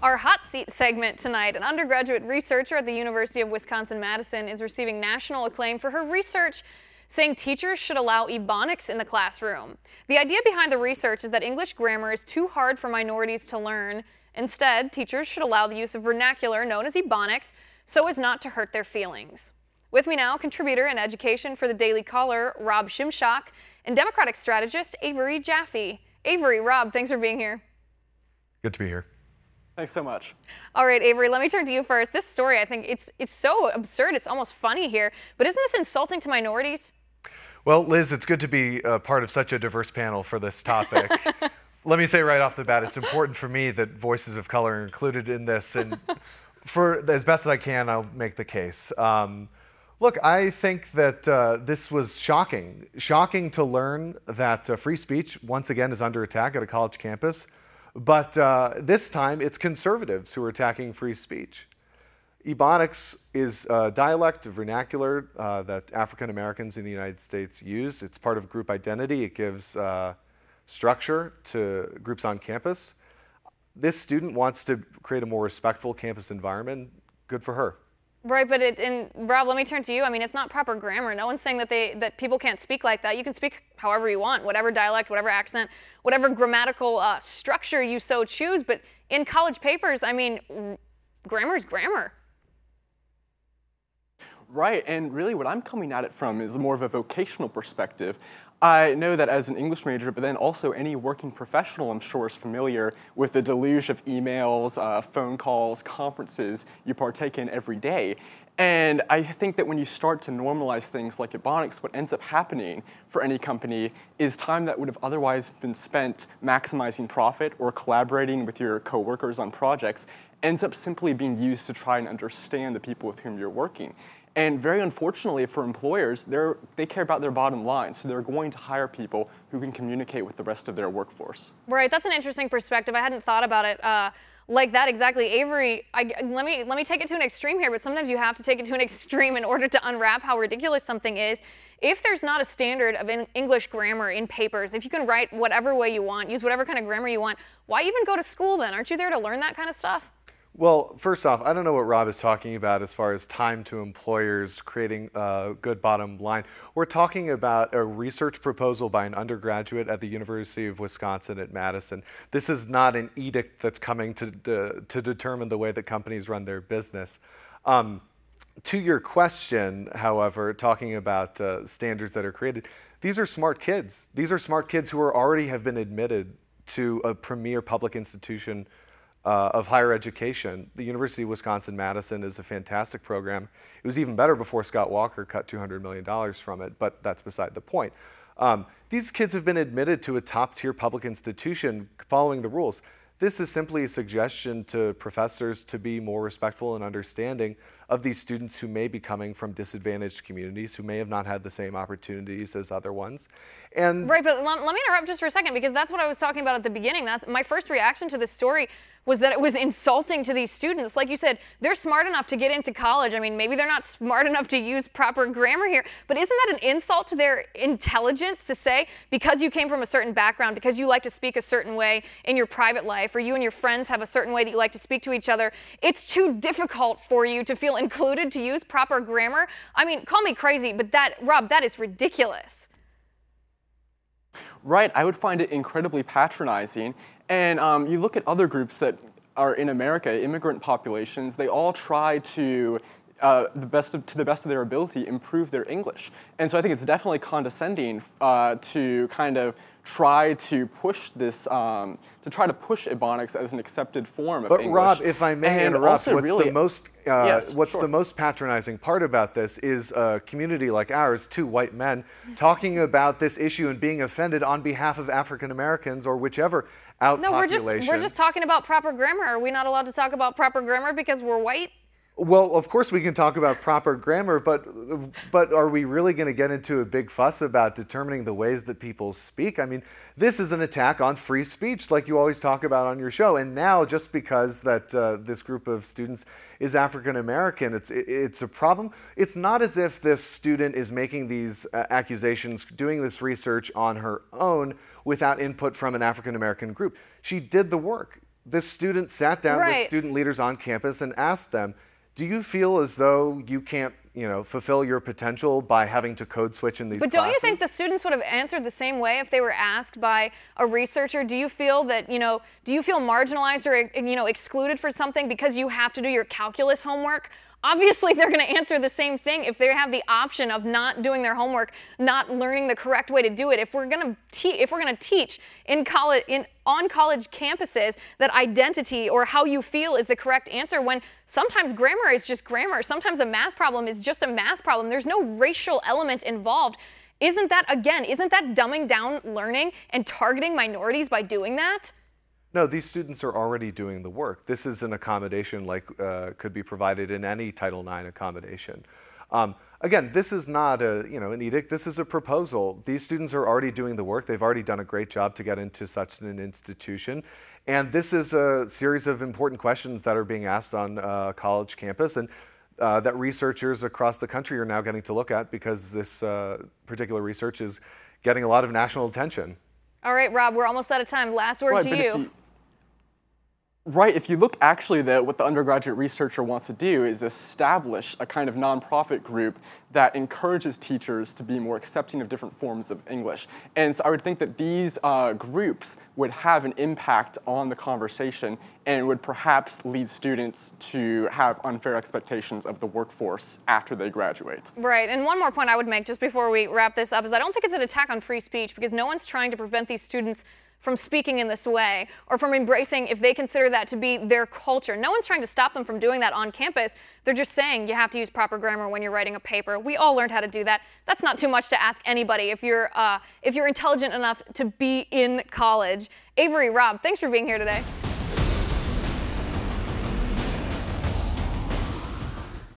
Our hot seat segment tonight, an undergraduate researcher at the University of Wisconsin-Madison is receiving national acclaim for her research saying teachers should allow Ebonics in the classroom. The idea behind the research is that English grammar is too hard for minorities to learn. Instead, teachers should allow the use of vernacular known as Ebonics so as not to hurt their feelings. With me now, contributor in education for the Daily Caller, Rob Shimshak, and Democratic strategist Avery Jaffe. Avery, Rob, thanks for being here. Good to be here. Thanks so much. All right, Avery, let me turn to you first. This story, I think it's so absurd, it's almost funny here, but isn't this insulting to minorities? Well, Liz, it's good to be part of such a diverse panel for this topic. Let me say right off the bat, it's important for me that voices of color are included in this, and for as best as I can, I'll make the case. Look, I think that this was shocking. Shocking to learn that free speech, once again, is under attack at a college campus. But this time, it's conservatives who are attacking free speech. Ebonics is a dialect, a vernacular that African Americans in the United States use. It's part of group identity. It gives structure to groups on campus. This student wants to create a more respectful campus environment. Good for her. Right, but and Rob, let me turn to you. I mean, it's not proper grammar. No one's saying that people can't speak like that. You can speak however you want, whatever dialect, whatever accent, whatever grammatical structure you so choose. But in college papers, I mean, grammar's grammar. Right, and really what I'm coming at it from is more of a vocational perspective. I know that as an English major, but then also any working professional, I'm sure, is familiar with the deluge of emails, phone calls, conferences you partake in every day. And I think that when you start to normalize things like Ebonics, what ends up happening for any company is time that would have otherwise been spent maximizing profit or collaborating with your coworkers on projects ends up simply being used to try and understand the people with whom you're working. And very unfortunately for employers, they care about their bottom line, so they're going to hire people who can communicate with the rest of their workforce. Right, that's an interesting perspective. I hadn't thought about it like that exactly. Avery, let me take it to an extreme here, but sometimes you have to take it to an extreme in order to unwrap how ridiculous something is. If there's not a standard of English grammar in papers, if you can write whatever way you want, use whatever kind of grammar you want, why even go to school then? Aren't you there to learn that kind of stuff? Well, first off, I don't know what Rob is talking about as far as time to employers creating a good bottom line. We're talking about a research proposal by an undergraduate at the University of Wisconsin at Madison. This is not an edict that's coming to determine the way that companies run their business. To your question, however, talking about standards that are created, these are smart kids. These are smart kids who already have been admitted to a premier public institution of higher education. The University of Wisconsin-Madison is a fantastic program. It was even better before Scott Walker cut $200 million from it, but that's beside the point. These kids have been admitted to a top-tier public institution following the rules. This is simply a suggestion to professors to be more respectful and understanding of these students who may be coming from disadvantaged communities, who may have not had the same opportunities as other ones. And right, but let me interrupt just for a second, because that's what I was talking about at the beginning. That's my first reaction to this story was that it was insulting to these students. Like you said, they're smart enough to get into college. I mean, maybe they're not smart enough to use proper grammar here, but isn't that an insult to their intelligence to say, because you came from a certain background, because you like to speak a certain way in your private life, or you and your friends have a certain way that you like to speak to each other, it's too difficult for you to feel included to use proper grammar? I mean, call me crazy, but Rob, that is ridiculous. Right, I would find it incredibly patronizing. And you look at other groups that are in America, immigrant populations, they all try to the best of their ability, improve their English. And so I think it's definitely condescending to kind of try to push this, to try to push Ebonics as an accepted form of English. But Rob, if I may interrupt, what's sure. the most patronizing part about this is a community like ours, two white men, talking about this issue and being offended on behalf of African Americans or whichever population. We're just talking about proper grammar. Are we not allowed to talk about proper grammar because we're white? Well, of course we can talk about proper grammar, but are we really going to get into a big fuss about determining the ways that people speak? I mean, this is an attack on free speech, like you always talk about on your show. And now, just because that this group of students is African American, it's a problem. It's not as if this student is making these accusations, doing this research on her own without input from an African American group. She did the work. this student sat down with student leaders on campus and asked them, do you feel as though you can't, fulfill your potential by having to code switch in these classes? But don't you think the students would have answered the same way if they were asked by a researcher? Do you feel that, do you feel marginalized or, excluded for something because you have to do your calculus homework? Obviously, they're going to answer the same thing if they have the option of not doing their homework, not learning the correct way to do it. If we're going to teach in college, on college campuses that identity or how you feel is the correct answer, when sometimes grammar is just grammar, sometimes a math problem is just a math problem. There's no racial element involved. Isn't that dumbing down learning and targeting minorities by doing that? No, these students are already doing the work. This is an accommodation like could be provided in any Title IX accommodation. Again, this is not an edict. This is a proposal. These students are already doing the work. They've already done a great job to get into such an institution. And this is a series of important questions that are being asked on a college campus and that researchers across the country are now getting to look at because this particular research is getting a lot of national attention. All right, Rob, we're almost out of time. Last word to you. If you look actually what the undergraduate researcher wants to do is establish a kind of nonprofit group that encourages teachers to be more accepting of different forms of English. And so I would think that these groups would have an impact on the conversation and would perhaps lead students to have unfair expectations of the workforce after they graduate. Right, and one more point I would make just before we wrap this up is I don't think it's an attack on free speech because no one's trying to prevent these students from speaking in this way or from embracing if they consider that to be their culture. No one's trying to stop them from doing that on campus. They're just saying you have to use proper grammar when you're writing a paper. We all learned how to do that. That's not too much to ask anybody if you're intelligent enough to be in college. Avery, Rob, thanks for being here today.